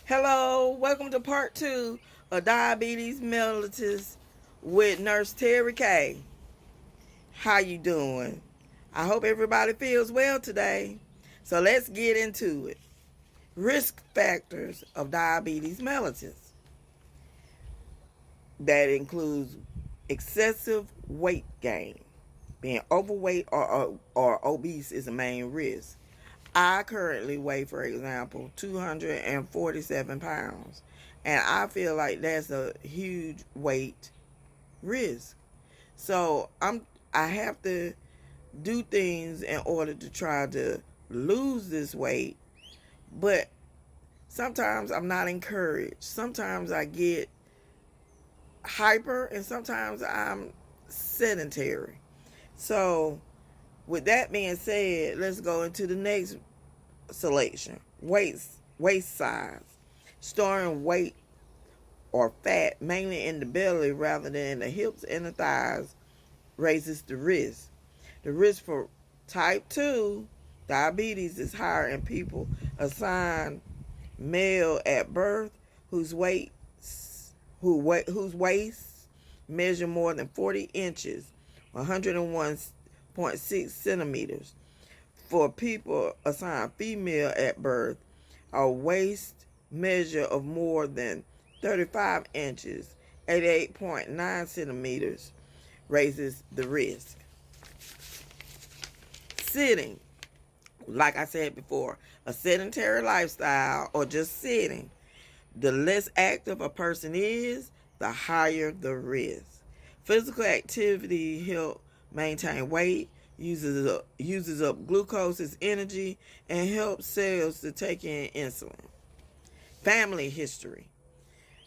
Hello, welcome to part 2 of Diabetes Mellitus with Nurse Terry K. How you doing? I hope everybody feels well today. So let's get into it. Risk factors of diabetes mellitus. That includes excessive weight gain. Being overweight or obese is a main risk. I currently weigh, for example, 247 pounds. And I feel like that's a huge weight risk. So I have to do things in order to try to lose this weight. But sometimes I'm not encouraged. Sometimes I get hyper and sometimes I'm sedentary. So with that being said, let's go into the next selection. Waist size. Storing weight or fat mainly in the belly rather than in the hips and the thighs raises the risk. The risk for type 2 diabetes is higher in people assigned male at birth whose waists measure more than 40 inches, 101.6 centimeters. For people assigned female at birth, a waist measure of more than 35 inches, 88.9 centimeters, raises the risk. Sitting, like I said before, a sedentary lifestyle or just sitting, the less active a person is, the higher the risk. Physical activity helps maintain weight, uses up glucose as energy, and helps cells to take in insulin. Family history.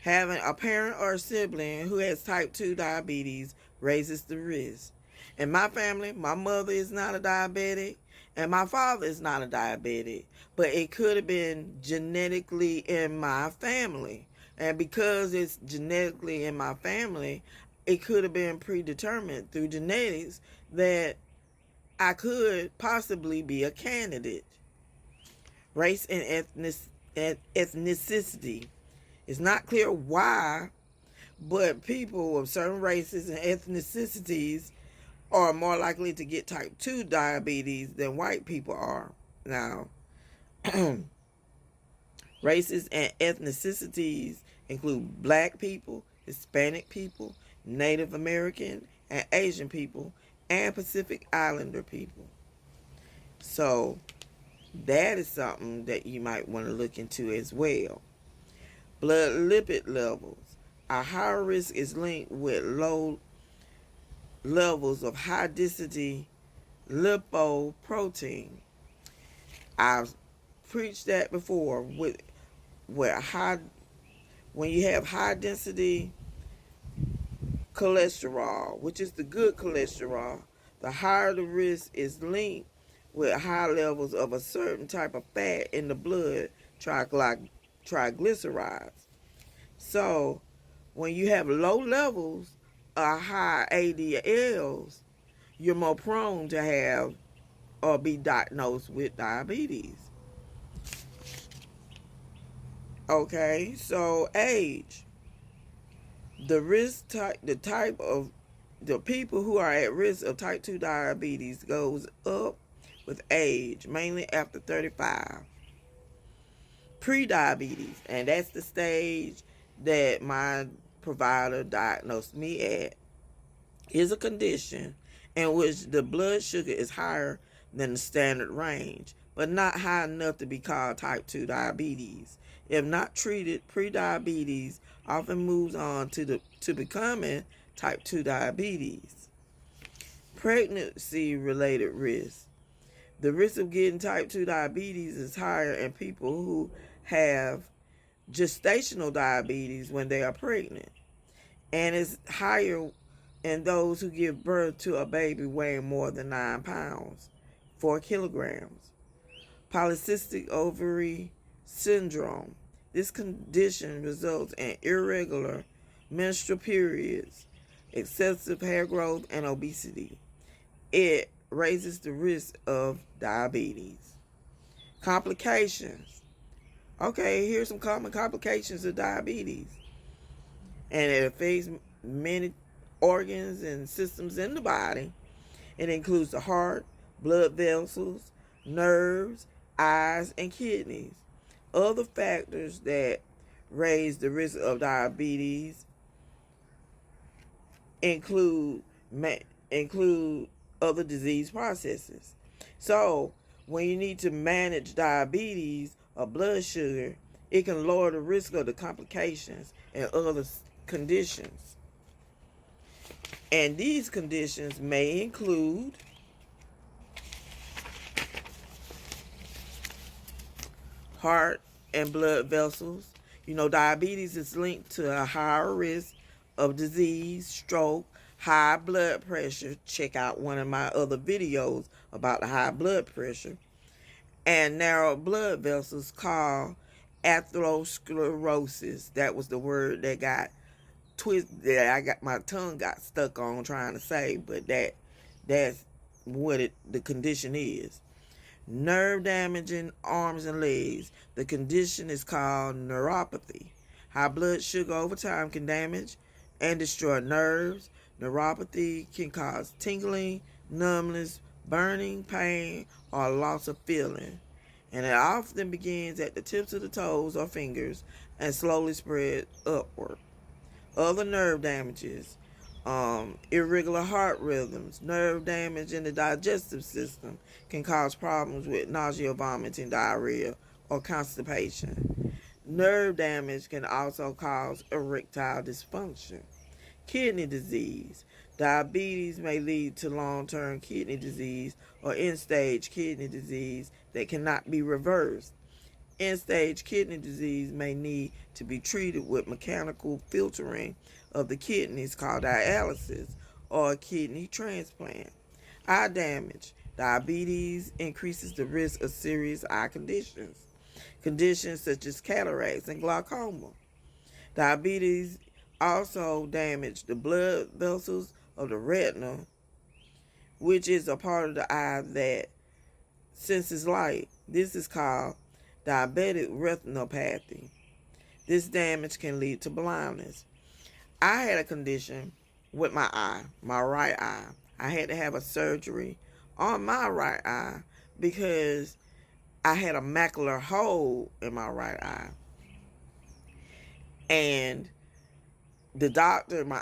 Having a parent or a sibling who has type 2 diabetes raises the risk. In my family, my mother is not a diabetic and my father is not a diabetic, but it could have been genetically in my family. And because it's genetically in my family, it could have been predetermined through genetics that I could possibly be a candidate. Race and ethnicity. It's not clear why, but people of certain races and ethnicities are more likely to get type 2 diabetes than white people are. Now, races and ethnicities include black people, Hispanic people, Native American and Asian people, and Pacific Islander people. So that is something that you might want to look into as well. Blood lipid levels. A higher risk is linked with low levels of high density lipoprotein. I've preached that before with high when you have high density cholesterol, which is the good cholesterol, the higher the risk is linked with high levels of a certain type of fat in the blood, triglycerides. So when you have low levels of high ADLs, you're more prone to have or be diagnosed with diabetes. Okay, so age. The type of the people who are at risk of type 2 diabetes goes up with age, mainly after 35. Pre-diabetes, and that's the stage that my provider diagnosed me at, is a condition in which the blood sugar is higher than the standard range, but not high enough to be called type 2 diabetes. If not treated, pre-diabetes often moves on to becoming type 2 diabetes. Pregnancy-related risk. The risk of getting type 2 diabetes is higher in people who have gestational diabetes when they are pregnant, and is higher in those who give birth to a baby weighing more than 9 pounds, 4 kilograms. Polycystic ovary syndrome. This condition results in irregular menstrual periods, excessive hair growth, and obesity. It raises the risk of diabetes. Complications. Okay, here's some common complications of diabetes. And it affects many organs and systems in the body. It includes the heart, blood vessels, nerves, eyes, and kidneys. Other factors that raise the risk of diabetes include include other disease processes. So, when you need to manage diabetes or blood sugar, it can lower the risk of the complications and other conditions. And these conditions may include heart and blood vessels. You know, diabetes is linked to a higher risk of disease, stroke, high blood pressure. Check out one of my other videos about the high blood pressure. And narrow blood vessels called atherosclerosis. That was the word that got twisted, that my tongue got stuck on trying to say, but that's what the condition is. Nerve damage in arms and legs. The condition is called neuropathy. High blood sugar over time can damage and destroy nerves. Neuropathy can cause tingling, numbness, burning, pain, or loss of feeling. And it often begins at the tips of the toes or fingers and slowly spreads upward. Other nerve damages, irregular heart rhythms, nerve damage in the digestive system can cause problems with nausea, vomiting, diarrhea, or constipation. Nerve damage can also cause erectile dysfunction. Kidney disease. Diabetes may lead to long-term kidney disease or end-stage kidney disease that cannot be reversed. End-stage kidney disease may need to be treated with mechanical filtering of the kidneys called dialysis or a kidney transplant. Eye damage. Diabetes increases the risk of serious eye conditions. Conditions such as cataracts and glaucoma. Diabetes also damages the blood vessels of the retina, which is a part of the eye that senses light. This is called diabetic retinopathy. This damage can lead to blindness. I had a condition with my eye, my right eye. I had to have a surgery on my right eye because I had a macular hole in my right eye. And my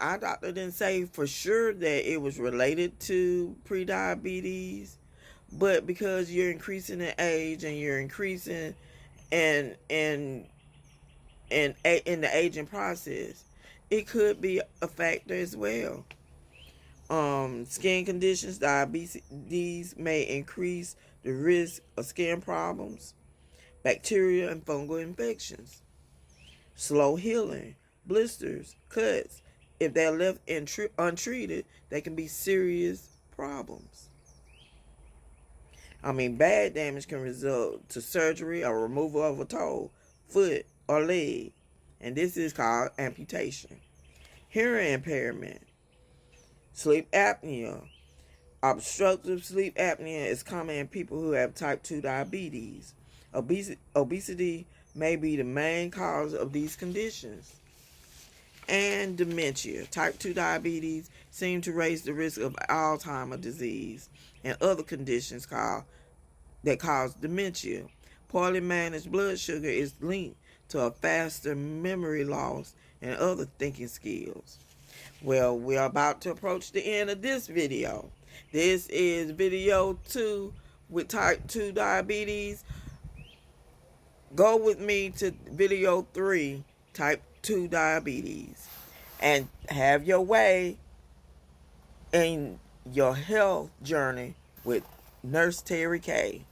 eye doctor didn't say for sure that it was related to prediabetes, but because you're increasing in age and you're increasing in the aging process, it could be a factor as well. Skin conditions, diabetes may increase the risk of skin problems, bacterial and fungal infections, slow healing, blisters, cuts. If they're left untreated, they can be serious problems. Bad damage can result to surgery or removal of a toe, foot, or leg, and this is called amputation. Hearing impairment, sleep apnea. Obstructive sleep apnea is common in people who have type 2 diabetes. Obesity may be the main cause of these conditions. And dementia. Type 2 diabetes seems to raise the risk of Alzheimer's disease and other conditions that cause dementia. Poorly managed blood sugar is linked to a faster memory loss and other thinking skills. Well, we're about to approach the end of this video. This is video 2 with type 2 diabetes. Go with me to video 3, type 2 diabetes, and have your way in your health journey with Nurse Terry K.